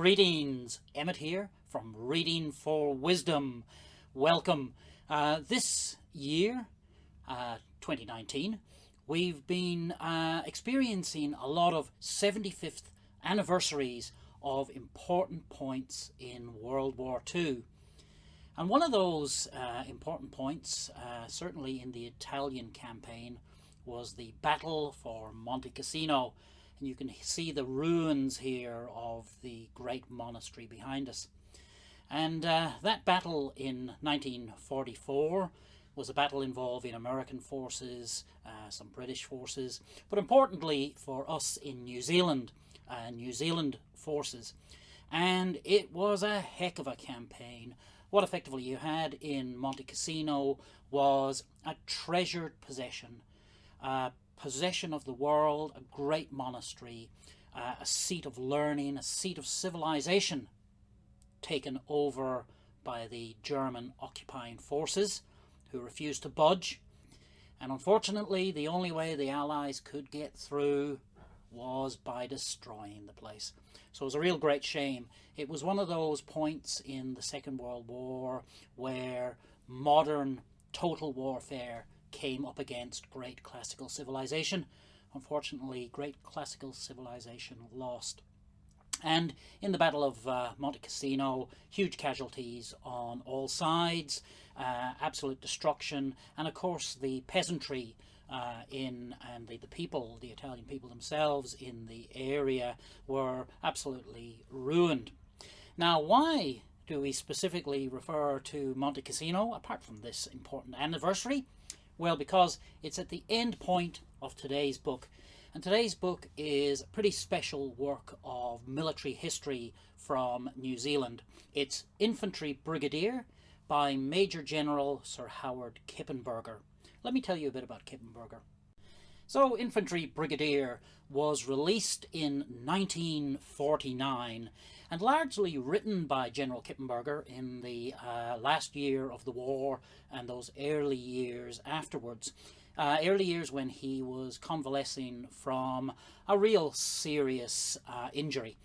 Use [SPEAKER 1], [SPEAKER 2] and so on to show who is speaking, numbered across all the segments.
[SPEAKER 1] Greetings, Emmett here from Reading for Wisdom. Welcome. This year, 2019, we've been experiencing a lot of 75th anniversaries of important points in World War II. And one of those important points, certainly in the Italian campaign, was the Battle for Monte Cassino. And you can see the ruins here of the great monastery behind us. And that battle in 1944 was a battle involving American forces, some British forces, but importantly for us in New Zealand forces. And it was a heck of a campaign. What effectively you had in Monte Cassino was a treasured possession, possession of the world, a great monastery, a seat of learning, a seat of civilization, taken over by the German occupying forces who refused to budge. And unfortunately, the only way the Allies could get through was by destroying the place. So it was a real great shame. It was one of those points in the Second World War where modern total warfare came up against great classical civilization. Unfortunately, great classical civilization lost. And in the Battle of Monte Cassino, huge casualties on all sides, absolute destruction, and of course the peasantry and the people, the Italian people themselves in the area were absolutely ruined. Now, why do we specifically refer to Monte Cassino, apart from this important anniversary? Well, because it's at the end point of today's book. And today's book is a pretty special work of military history from New Zealand. It's Infantry Brigadier by Major General Sir Howard Kippenburger. Let me tell you a bit about Kippenberger. So, Infantry Brigadier was released in 1949 and largely written by General Kippenberger in the last year of the war and those early years afterwards. Early years when he was convalescing from a real serious injury.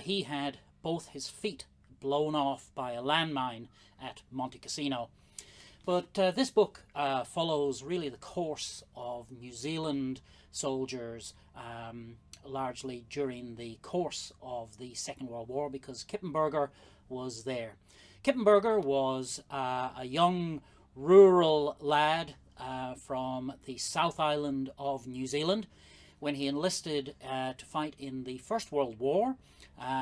[SPEAKER 1] He had both his feet blown off by a landmine at Monte Cassino. But this book follows really the course of New Zealand soldiers largely during the course of the Second World War, because Kippenberger was there. Kippenberger was a young rural lad from the South Island of New Zealand. When he enlisted to fight in the First World War,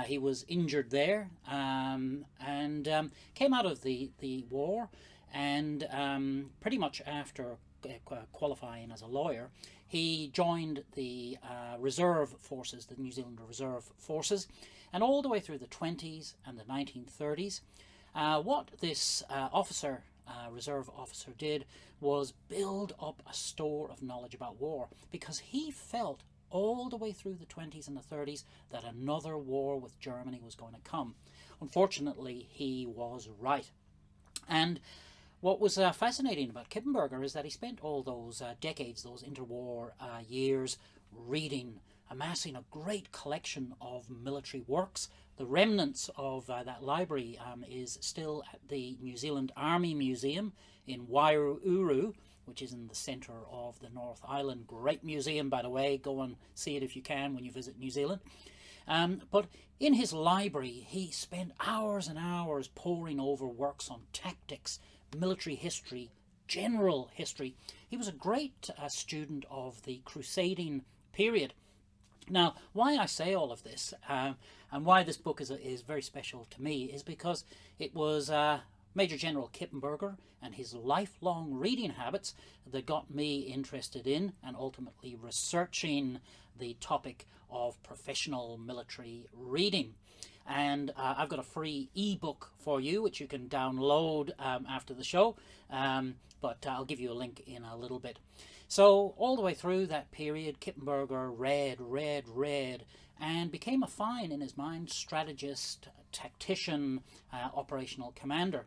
[SPEAKER 1] he was injured there and came out of the war, and pretty much after qualifying as a lawyer, he joined the reserve forces, the New Zealand Reserve Forces, and all the way through the 20s and the 1930s. What this reserve officer did was build up a store of knowledge about war, because he felt all the way through the 20s and the 30s that another war with Germany was going to come. Unfortunately, he was right. And what was fascinating about Kippenberger is that he spent all those decades, those interwar years, reading, amassing a great collection of military works. The remnants of that library is still at the New Zealand Army Museum in Wairuru, which is in the centre of the North Island. Great museum, by the way. Go and see it if you can when you visit New Zealand. But in his library, he spent hours and hours poring over works on tactics, military history, general history. He was a great student of the crusading period. Now, why I say all of this and why this book is very special to me is because it was Major General Kippenberger and his lifelong reading habits that got me interested in and ultimately researching the topic of professional military reading. And I've got a free ebook for you, which you can download after the show, but I'll give you a link in a little bit. So all the way through that period, Kippenberger read, and became a fine, in his mind, strategist, tactician, operational commander.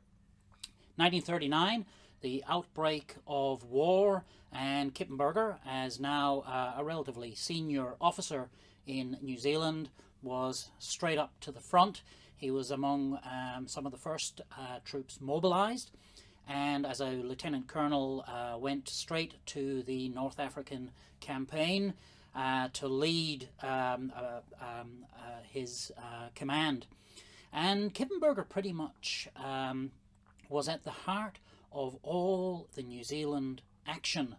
[SPEAKER 1] 1939, the outbreak of war, and Kippenberger, as now a relatively senior officer in New Zealand, was straight up to the front. He was among some of the first troops mobilized, and as a lieutenant colonel went straight to the North African campaign to lead his command. And Kippenberger pretty much was at the heart of all the New Zealand action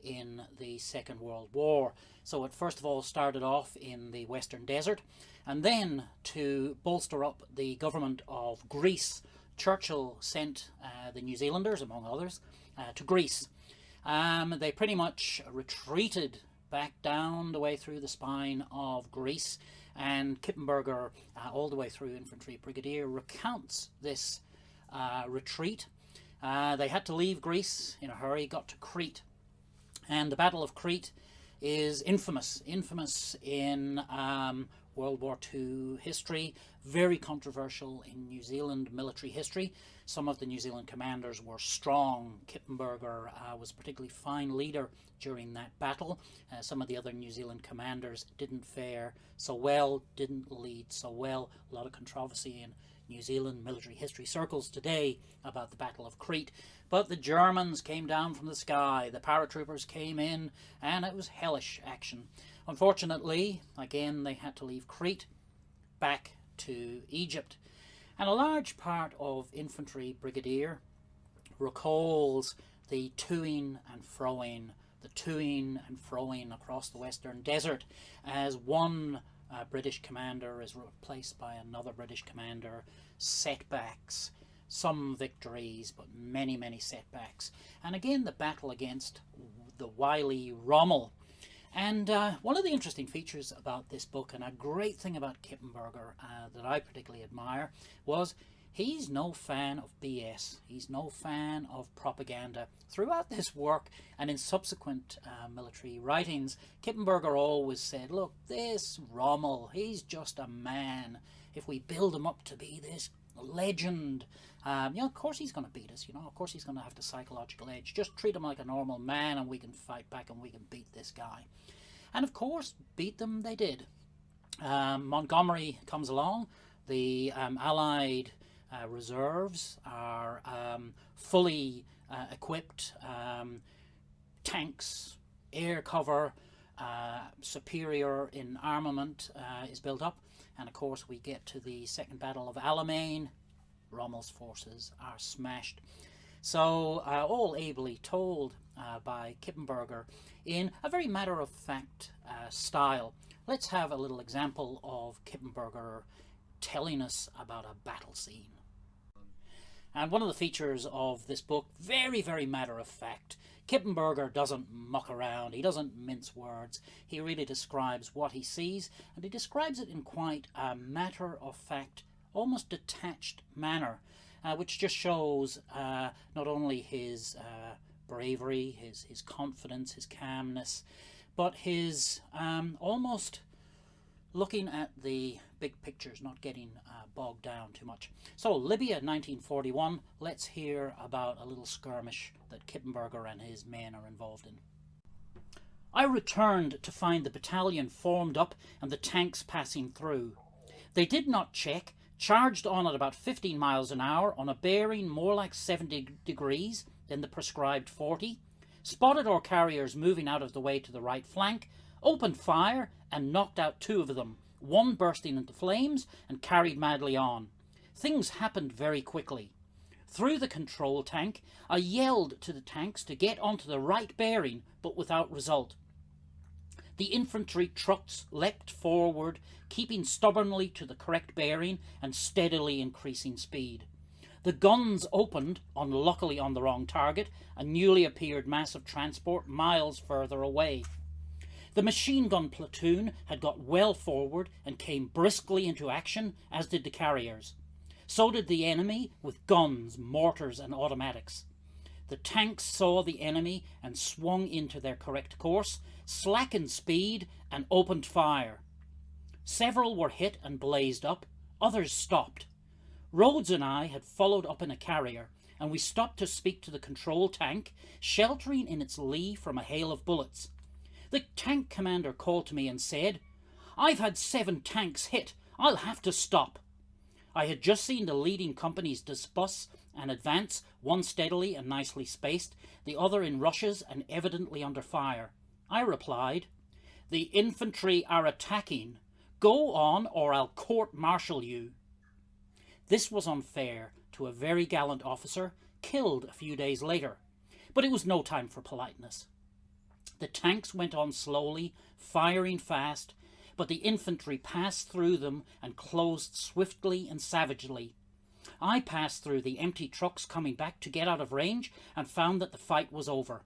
[SPEAKER 1] in the Second World War. So it first of all started off in the Western Desert, and then to bolster up the government of Greece, Churchill sent the New Zealanders, among others, to Greece. They pretty much retreated back down the way through the spine of Greece, and Kippenberger, all the way through Infantry Brigadier, recounts this retreat. They had to leave Greece in a hurry, got to Crete, and the Battle of Crete is infamous in World War II history, very controversial in New Zealand military history. Some of the New Zealand commanders were strong. Kippenberger was a particularly fine leader during that battle. Some of the other New Zealand commanders didn't fare so well, didn't lead so well. A lot of controversy in New Zealand military history circles today about the Battle of Crete. But the Germans came down from the sky, the paratroopers came in, and it was hellish action. Unfortunately, again, they had to leave Crete back to Egypt. And a large part of Infantry Brigadier recalls the toing and froing across the Western Desert as one British commander is replaced by another British commander, setbacks, some victories, but many, many setbacks. And again, the battle against the wily Rommel. And one of the interesting features about this book, and a great thing about Kippenberger that I particularly admire, was he's no fan of BS. He's no fan of propaganda. Throughout this work and in subsequent military writings, Kippenberger always said, look, this Rommel, he's just a man. If we build him up to be this legend, of course he's going to beat us, of course he's going to have the psychological edge. Just treat him like a normal man and we can fight back and we can beat this guy. And of course, beat them they did. Montgomery comes along, the Allied reserves are fully equipped, tanks, air cover, superior in armament is built up, and of course we get to the Second Battle of Alamein. Rommel's forces are smashed. So all ably told by Kippenberger in a very matter-of-fact style. Let's have a little example of Kippenberger telling us about a battle scene. And one of the features of this book, very, very matter-of-fact. Kippenberger doesn't muck around, he doesn't mince words, he really describes what he sees, and he describes it in quite a matter-of-fact, almost detached manner, which just shows not only his bravery, his confidence, his calmness, but his almost looking at the big pictures, not getting bogged down too much. So Libya 1941, let's hear about a little skirmish that Kippenberger and his men are involved in. I returned to find the battalion formed up and the tanks passing through. They did not check, charged on at about 15 miles an hour on a bearing more like 70 degrees than the prescribed 40, spotted our carriers moving out of the way to the right flank, opened fire and knocked out two of them, one bursting into flames and carried madly on. Things happened very quickly. Through the control tank, I yelled to the tanks to get onto the right bearing, but without result. The infantry trucks leapt forward, keeping stubbornly to the correct bearing and steadily increasing speed. The guns opened, unluckily on the wrong target, a newly appeared mass of transport miles further away. The machine gun platoon had got well forward and came briskly into action, as did the carriers. So did the enemy, with guns, mortars and automatics. The tanks saw the enemy and swung into their correct course, slackened speed and opened fire. Several were hit and blazed up, others stopped. Rhodes and I had followed up in a carrier, and we stopped to speak to the control tank, sheltering in its lee from a hail of bullets. The tank commander called to me and said, "I've had 7 tanks hit. I'll have to stop." I had just seen the leading companies disbus and advance, one steadily and nicely spaced, the other in rushes and evidently under fire. I replied, "The infantry are attacking. Go on or I'll court-martial you." This was unfair to a very gallant officer, killed a few days later. But it was no time for politeness. The tanks went on slowly, firing fast, but the infantry passed through them and closed swiftly and savagely. I passed through the empty trucks coming back to get out of range and found that the fight was over.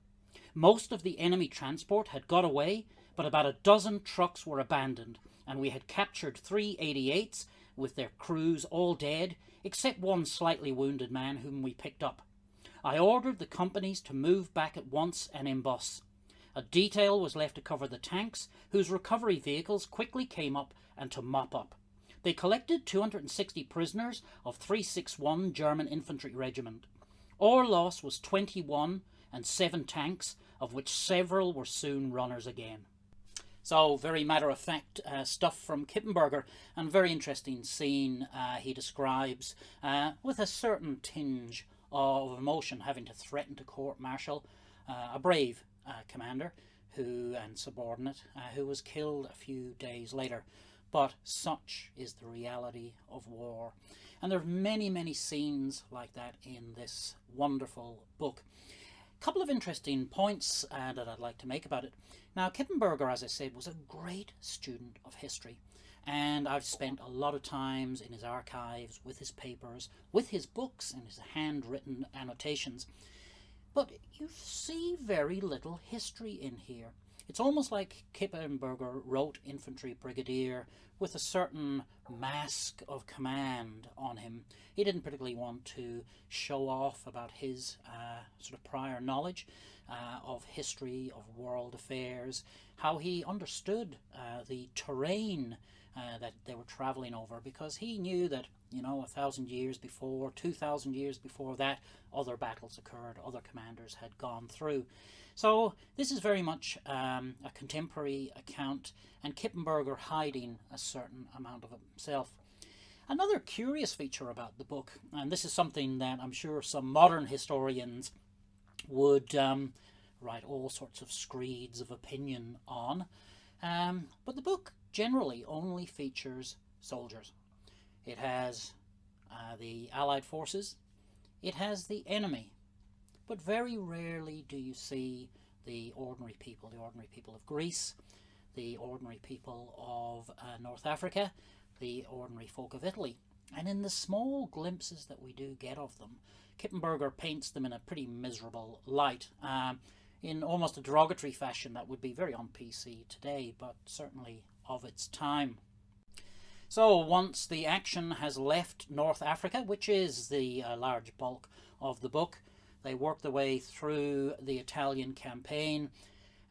[SPEAKER 1] Most of the enemy transport had got away, but about a dozen trucks were abandoned, and we had captured 3 88s with their crews all dead, except one slightly wounded man whom we picked up. I ordered the companies to move back at once and emboss. A detail was left to cover the tanks, whose recovery vehicles quickly came up and to mop up. They collected 260 prisoners of 361 German Infantry Regiment. Our loss was 21 and 7 tanks, of which several were soon runners again. So, very matter-of-fact stuff from Kippenberger, and very interesting scene he describes with a certain tinge of emotion, having to threaten to court-martial a brave commander and subordinate who was killed a few days later. But such is the reality of war. And there are many, many scenes like that in this wonderful book. A couple of interesting points that I'd like to make about it. Now, Kippenberger, as I said, was a great student of history. And I've spent a lot of times in his archives, with his papers, with his books and his handwritten annotations. But you see very little history in here. It's almost like Kippenberger wrote Infantry Brigadier with a certain mask of command on him. He didn't particularly want to show off about his sort of prior knowledge of history, of world affairs, how he understood the terrain that they were traveling over, because he knew that, 1,000 years before, 2,000 years before that, other battles occurred, other commanders had gone through. So this is very much a contemporary account, and Kippenberger hiding a certain amount of himself. Another curious feature about the book, and this is something that I'm sure some modern historians would write all sorts of screeds of opinion on, but the book generally only features soldiers. It has the Allied forces, it has the enemy, but very rarely do you see the ordinary people of Greece, the ordinary people of North Africa, the ordinary folk of Italy. And in the small glimpses that we do get of them, Kippenberger paints them in a pretty miserable light, in almost a derogatory fashion that would be very on PC today, but certainly of its time. So once the action has left North Africa, which is the large bulk of the book, they work their way through the Italian campaign,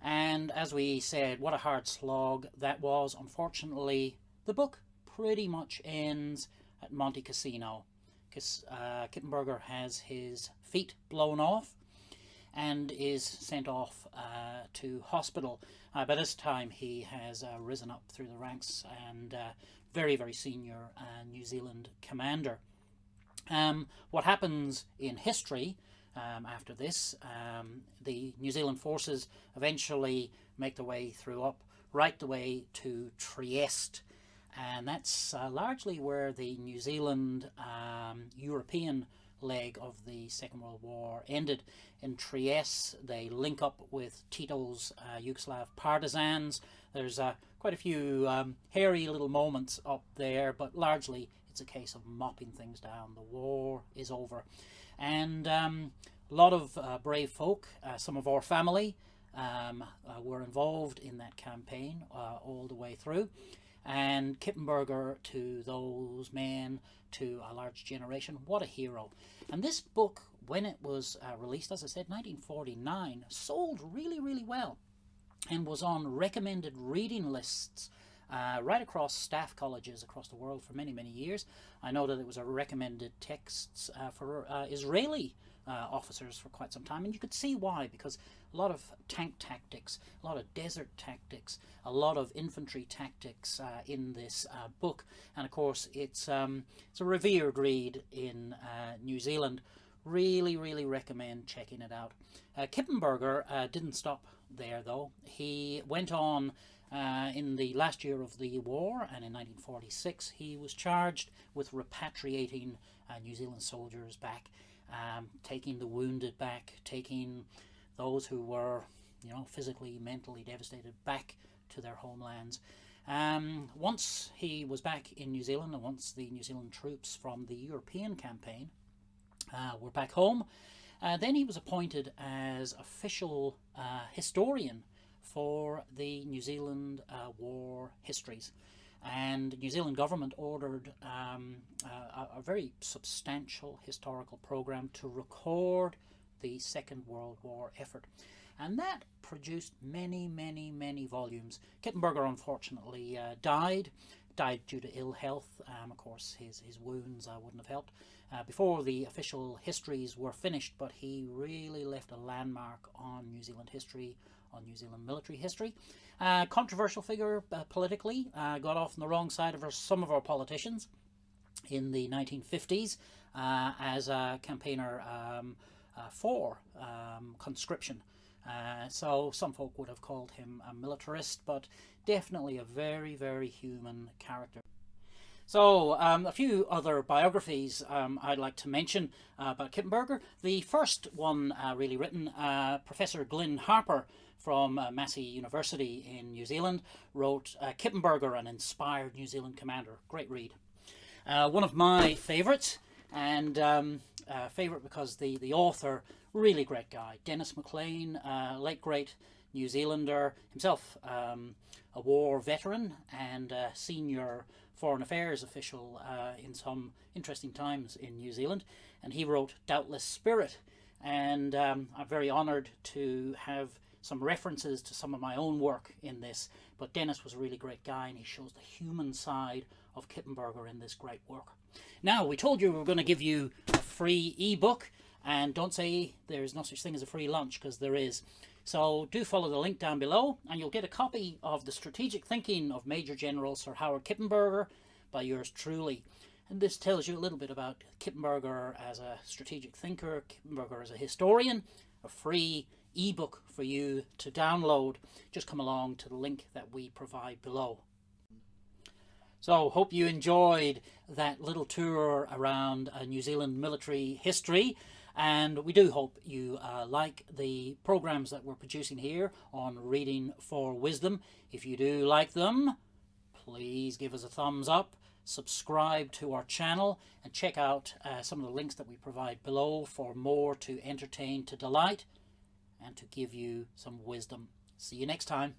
[SPEAKER 1] and as we said, what a hard slog that was. Unfortunately, the book pretty much ends at Monte Cassino, because Kippenberger has his feet blown off and is sent off to hospital. By this time he has risen up through the ranks and very, very senior New Zealand commander. What happens in history after this, the New Zealand forces eventually make their way right the way to Trieste, and that's largely where the New Zealand European leg of the Second World War ended. In Trieste they link up with Tito's Yugoslav partisans. There's quite a few hairy little moments up there, but largely it's a case of mopping things down. The war is over, and a lot of brave folk, some of our family, were involved in that campaign all the way through. And Kippenberger, to those men, to a large generation, what a hero. And this book, when it was released, as I said, 1949, sold really, really well and was on recommended reading lists right across staff colleges across the world for many, many years. I know that it was a recommended text for Israeli officers for quite some time, and you could see why, because a lot of tank tactics, a lot of desert tactics, a lot of infantry tactics in this book, and of course it's a revered read in New Zealand. Really recommend checking it out. Kippenberger didn't stop there though. He went on in the last year of the war, and in 1946 he was charged with repatriating New Zealand soldiers back, taking the wounded back, taking those who were, you know, physically, mentally devastated back to their homelands. Once he was back in New Zealand, and once the New Zealand troops from the European campaign were back home, then he was appointed as official historian for the New Zealand war histories. And the New Zealand government ordered a very substantial historical program to record the Second World War effort. And that produced many volumes. Kippenberger unfortunately died due to ill health. Of course, his wounds wouldn't have helped before the official histories were finished, but he really left a landmark on New Zealand history, on New Zealand military history. Controversial figure politically, got off on the wrong side of some of our politicians in the 1950s as a campaigner for conscription. So some folk would have called him a militarist, but definitely a very human character. So a few other biographies I'd like to mention about Kippenberger. The first one really written, Professor Glyn Harper from Massey University in New Zealand wrote Kippenberger, an Inspired New Zealand Commander. Great read. One of my favourites, and favourite because the author, really great guy, Dennis McLean, late great New Zealander, himself a war veteran and senior foreign affairs official in some interesting times in New Zealand, and he wrote Doubtless Spirit, and I'm very honoured to have some references to some of my own work in this, but Dennis was a really great guy, and he shows the human side of Kippenberger in this great work. Now, we told you we were going to give you a free ebook, and don't say there's no such thing as a free lunch, because there is. So do follow the link down below, and you'll get a copy of The Strategic Thinking of Major General Sir Howard Kippenburger by yours truly. And this tells you a little bit about Kippenberger as a strategic thinker, Kippenberger as a historian, a free ebook for you to download. Just come along to the link that we provide below. So hope you enjoyed that little tour around New Zealand military history, and we do hope you like the programs that we're producing here on Reading for Wisdom. If you do like them, please give us a thumbs up, subscribe to our channel, and check out some of the links that we provide below for more to entertain, to delight, and to give you some wisdom. See you next time.